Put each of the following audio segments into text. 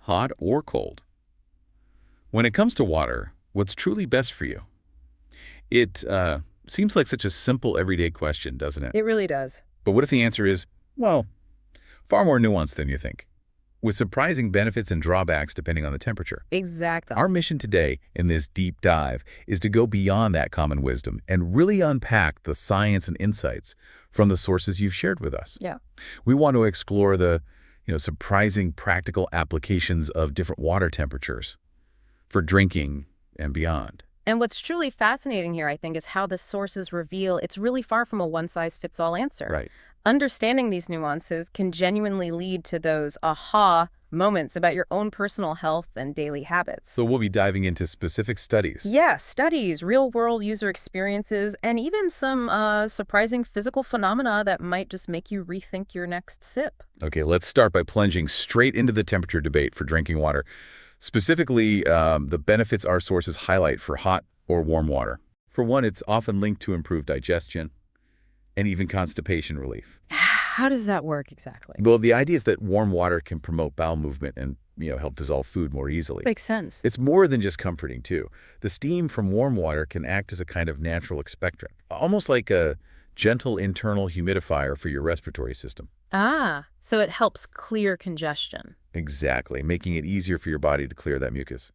hot or cold. When it comes to water, what's truly best for you? It seems like such a simple everyday question, doesn't it? It really does. But what if the answer is, well, far more nuanced than you think, with surprising benefits and drawbacks depending on the temperature? Exactly. Our mission today in this deep dive is to go beyond that common wisdom and really unpack the science and insights from the sources you've shared with us. Yeah. We want to explore the surprising practical applications of different water temperatures for drinking and beyond. And what's truly fascinating here, I think, is how the sources reveal it's really far from a one-size-fits-all answer. Right. Understanding these nuances can genuinely lead to those aha moments about your own personal health and daily habits. So we'll be diving into specific studies. Yeah, studies, real-world user experiences, and even some surprising physical phenomena that might just make you rethink your next sip. Okay, let's start by plunging straight into the temperature debate for drinking water. Specifically, the benefits our sources highlight for hot or warm water. For one, it's often linked to improved digestion and even constipation relief. How does that work exactly? Well, the idea is that warm water can promote bowel movement and help dissolve food more easily. Makes sense. It's more than just comforting, too. The steam from warm water can act as a kind of natural expectorant, almost like a gentle internal humidifier for your respiratory system. Ah, so it helps clear congestion. Exactly, making it easier for your body to clear that mucus.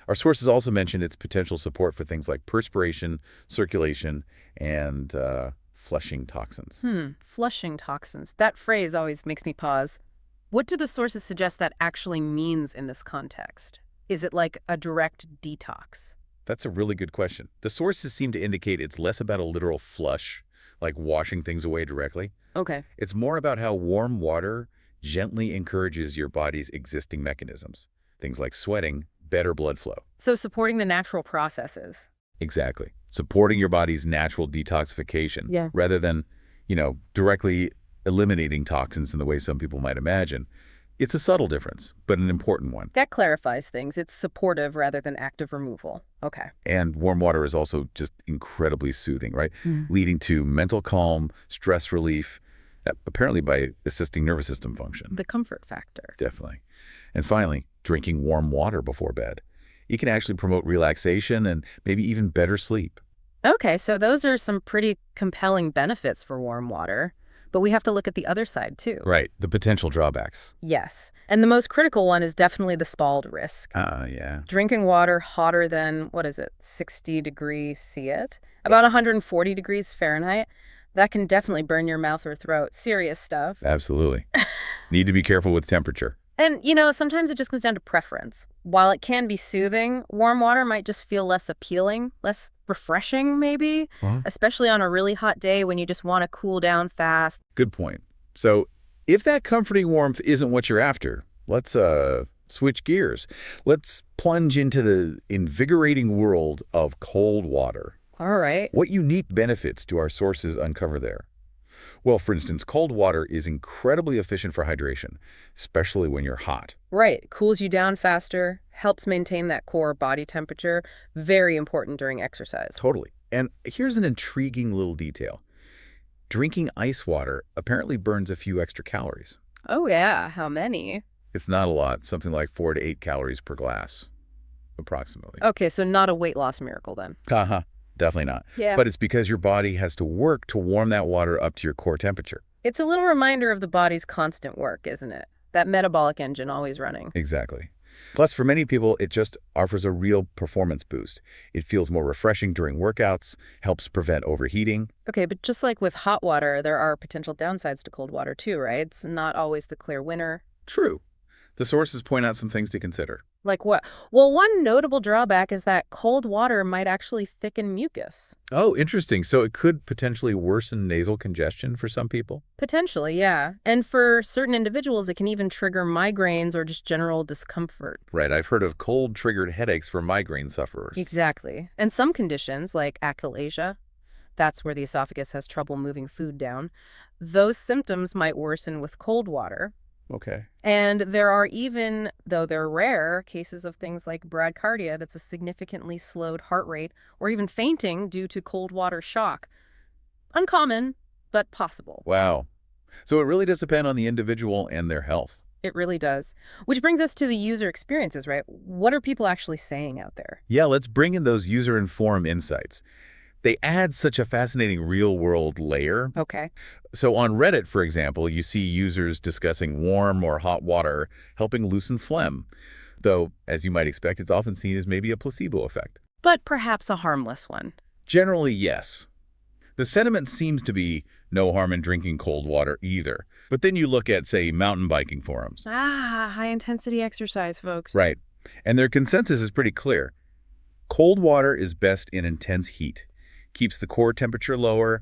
Our sources also mentioned its potential support for things like perspiration, circulation, and flushing toxins. Flushing toxins. That phrase always makes me pause. What do the sources suggest that actually means in this context? Is it like a direct detox? That's a really good question. The sources seem to indicate it's less about a literal flush, like washing things away directly. Okay. It's more about how warm water gently encourages your body's existing mechanisms. Things like sweating, better blood flow. So supporting the natural processes. Exactly. Supporting your body's natural detoxification rather than, directly eliminating toxins in the way some people might imagine. It's a subtle difference, but an important one. That clarifies things. It's supportive rather than active removal. Okay. And warm water is also just incredibly soothing, right? Leading to mental calm, stress relief, apparently by assisting nervous system function. The comfort factor. Definitely. And finally, drinking warm water before bed. It can actually promote relaxation and maybe even better sleep. Okay, so those are some pretty compelling benefits for warm water. But we have to look at the other side, too. Right, the potential drawbacks. Yes. And the most critical one is definitely the scald risk. Yeah. Drinking water hotter than, 60 degrees Celsius? About 140 degrees Fahrenheit? That can definitely burn your mouth or throat. Serious stuff. Absolutely. Need to be careful with temperature. And, sometimes it just comes down to preference. While it can be soothing, warm water might just feel less appealing, less refreshing, maybe, especially on a really hot day when you just want to cool down fast. Good point. So if that comforting warmth isn't what you're after, let's switch gears. Let's plunge into the invigorating world of cold water. All right. What unique benefits do our sources uncover there? Well, for instance, cold water is incredibly efficient for hydration, especially when you're hot. Right. Cools you down faster, helps maintain that core body temperature. Very important during exercise. Totally. And here's an intriguing little detail. Drinking ice water apparently burns a few extra calories. Oh, yeah. How many? It's not a lot, something like 4 to 8 calories per glass, approximately. Okay, so not a weight loss miracle then. Definitely not. Yeah. But it's because your body has to work to warm that water up to your core temperature. It's a little reminder of the body's constant work, isn't it? That metabolic engine always running. Exactly. Plus, for many people, it just offers a real performance boost. It feels more refreshing during workouts, helps prevent overheating. Okay, but just like with hot water, there are potential downsides to cold water too, right? It's not always the clear winner. True. The sources point out some things to consider. Like what? Well, one notable drawback is that cold water might actually thicken mucus. Oh, interesting. So it could potentially worsen nasal congestion for some people? Potentially, yeah. And for certain individuals, it can even trigger migraines or just general discomfort. Right. I've heard of cold-triggered headaches for migraine sufferers. Exactly. And some conditions, like achalasia, that's where the esophagus has trouble moving food down, those symptoms might worsen with cold water. Okay. And there are even, though they're rare, cases of things like bradycardia, that's a significantly slowed heart rate, or even fainting due to cold water shock. Uncommon, but possible. Wow. So it really does depend on the individual and their health. It really does. Which brings us to the user experiences, right? What are people actually saying out there? Yeah, let's bring in those user-informed insights. They add such a fascinating real-world layer. Okay. So on Reddit, for example, you see users discussing warm or hot water helping loosen phlegm, though, as you might expect, it's often seen as maybe a placebo effect. But perhaps a harmless one. Generally, yes. The sentiment seems to be no harm in drinking cold water either. But then you look at, say, mountain biking forums. High-intensity exercise, folks. Right. And their consensus is pretty clear. Cold water is best in intense heat. Keeps the core temperature lower,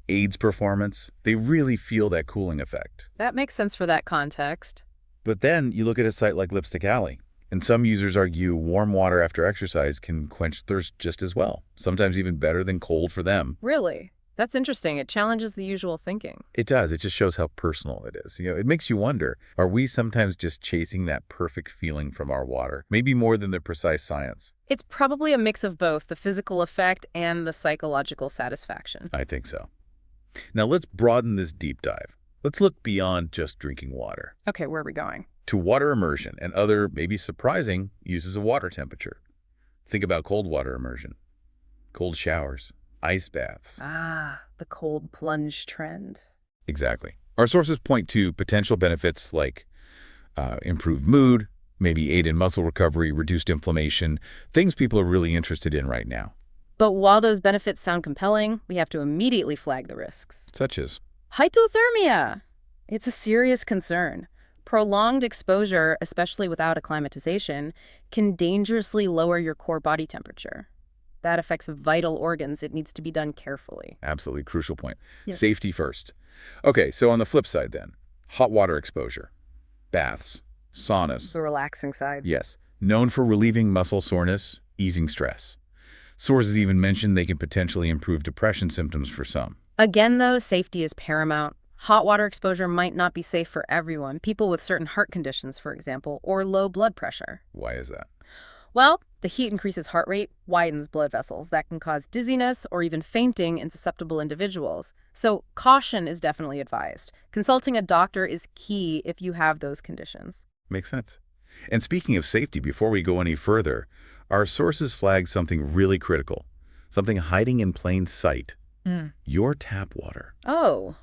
aids performance. They really feel that cooling effect. That makes sense for that context. But then you look at a site like Lipstick Alley, and some users argue warm water after exercise can quench thirst just as well, sometimes even better than cold for them. Really? That's interesting. It challenges the usual thinking. It does. It just shows how personal it is. It makes you wonder, are we sometimes just chasing that perfect feeling from our water? Maybe more than the precise science. It's probably a mix of both, the physical effect and the psychological satisfaction. I think so. Now let's broaden this deep dive. Let's look beyond just drinking water. Okay, where are we going? To water immersion and other, maybe surprising, uses of water temperature. Think about cold water immersion. Cold showers. Ice baths. The cold plunge trend. Exactly. Our sources point to potential benefits like improved mood, maybe aid in muscle recovery, reduced inflammation, things people are really interested in right now. But while those benefits sound compelling, we have to immediately flag the risks. Such as? Hypothermia. It's a serious concern. Prolonged exposure, especially without acclimatization, can dangerously lower your core body temperature. That affects vital organs. It needs to be done carefully. Absolutely crucial point. Yeah. Safety first. Okay, so on the flip side then, hot water exposure, baths, saunas. The relaxing side. Yes, known for relieving muscle soreness, easing stress. Sources even mention they can potentially improve depression symptoms for some. Again, though, safety is paramount. Hot water exposure might not be safe for everyone. People with certain heart conditions, for example, or low blood pressure. Why is that? Well, the heat increases heart rate, widens blood vessels. That can cause dizziness or even fainting in susceptible individuals. So caution is definitely advised. Consulting a doctor is key if you have those conditions. Makes sense. And speaking of safety, before we go any further, our sources flag something really critical, something hiding in plain sight. Your tap water. Oh,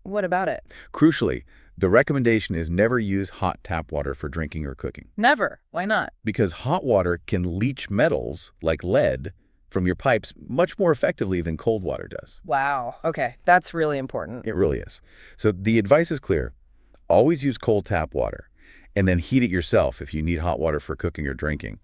what about it? Crucially, the recommendation is never use hot tap water for drinking or cooking. Never. Why not? Because hot water can leach metals, like lead, from your pipes much more effectively than cold water does. Wow. Okay, that's really important. It really is. So the advice is clear. Always use cold tap water, and then heat it yourself if you need hot water for cooking or drinking.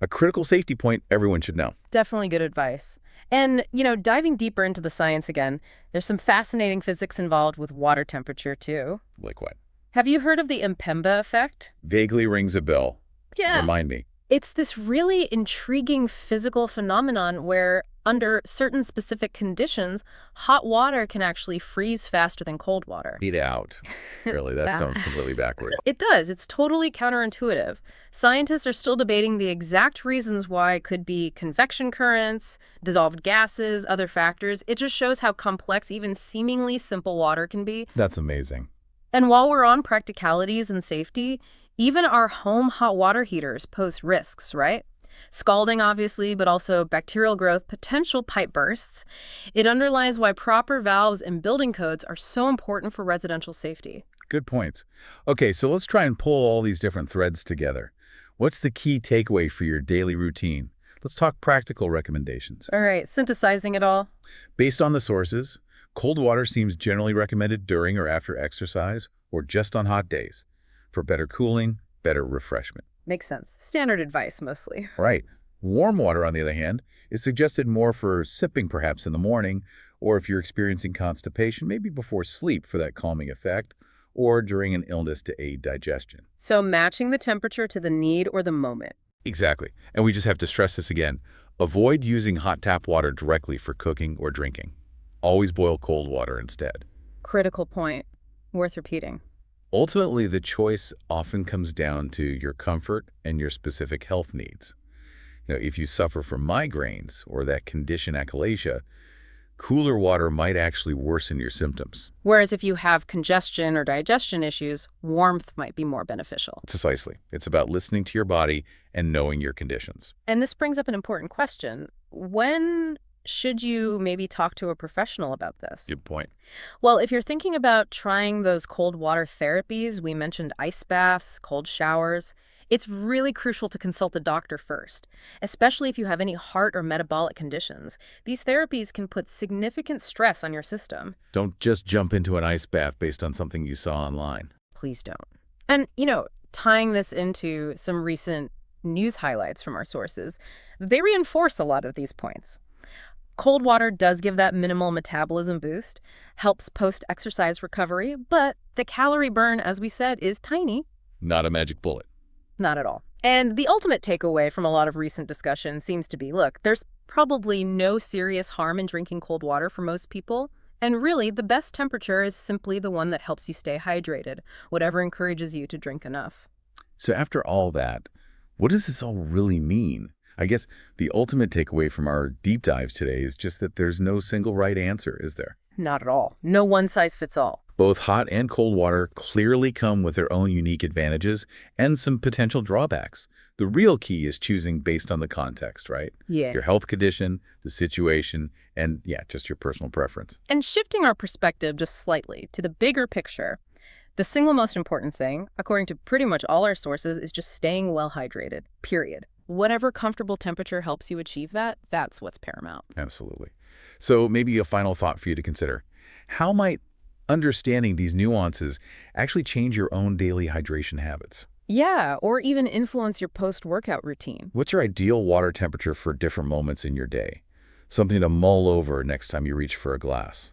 A critical safety point everyone should know. Definitely good advice. And, diving deeper into the science again, there's some fascinating physics involved with water temperature, too. Like what? Have you heard of the Mpemba effect? Vaguely rings a bell. Yeah. Remind me. It's this really intriguing physical phenomenon where, under certain specific conditions, hot water can actually freeze faster than cold water. Eat out. Really, that sounds completely backwards. It does. It's totally counterintuitive. Scientists are still debating the exact reasons why. It could be convection currents, dissolved gases, other factors. It just shows how complex even seemingly simple water can be. That's amazing. And while we're on practicalities and safety, even our home hot water heaters pose risks, right? Scalding, obviously, but also bacterial growth, potential pipe bursts. It underlies why proper valves and building codes are so important for residential safety. Good points. Okay, so let's try and pull all these different threads together. What's the key takeaway for your daily routine? Let's talk practical recommendations. All right, synthesizing it all. Based on the sources, cold water seems generally recommended during or after exercise or just on hot days for better cooling, better refreshment. Makes sense. Standard advice, mostly. Right. Warm water, on the other hand, is suggested more for sipping perhaps in the morning, or if you're experiencing constipation, maybe before sleep for that calming effect, or during an illness to aid digestion. So matching the temperature to the need or the moment. Exactly. And we just have to stress this again. Avoid using hot tap water directly for cooking or drinking. Always boil cold water instead. Critical point. Worth repeating. Ultimately, the choice often comes down to your comfort and your specific health needs. If you suffer from migraines or that condition achalasia, Cooler water might actually worsen your symptoms. Whereas if you have congestion or digestion issues, warmth might be more beneficial. Precisely. It's about listening to your body and knowing your conditions. And this brings up an important question. When should you maybe talk to a professional about this? Good point. Well, if you're thinking about trying those cold water therapies, we mentioned ice baths, cold showers, it's really crucial to consult a doctor first, especially if you have any heart or metabolic conditions. These therapies can put significant stress on your system. Don't just jump into an ice bath based on something you saw online. Please don't. And, tying this into some recent news highlights from our sources, they reinforce a lot of these points. Cold water does give that minimal metabolism boost, helps post-exercise recovery, but the calorie burn, as we said, is tiny. Not a magic bullet. Not at all. And the ultimate takeaway from a lot of recent discussion seems to be, look, there's probably no serious harm in drinking cold water for most people. And really, the best temperature is simply the one that helps you stay hydrated, whatever encourages you to drink enough. So after all that, what does this all really mean? I guess the ultimate takeaway from our deep dive today is just that there's no single right answer, is there? Not at all. No one size fits all. Both hot and cold water clearly come with their own unique advantages and some potential drawbacks. The real key is choosing based on the context, right? Yeah. Your health condition, the situation, and just your personal preference. And shifting our perspective just slightly to the bigger picture, the single most important thing, according to pretty much all our sources, is just staying well hydrated, period. Whatever comfortable temperature helps you achieve that, that's what's paramount. Absolutely. So maybe a final thought for you to consider. How might understanding these nuances actually change your own daily hydration habits? Yeah, or even influence your post-workout routine. What's your ideal water temperature for different moments in your day? Something to mull over next time you reach for a glass.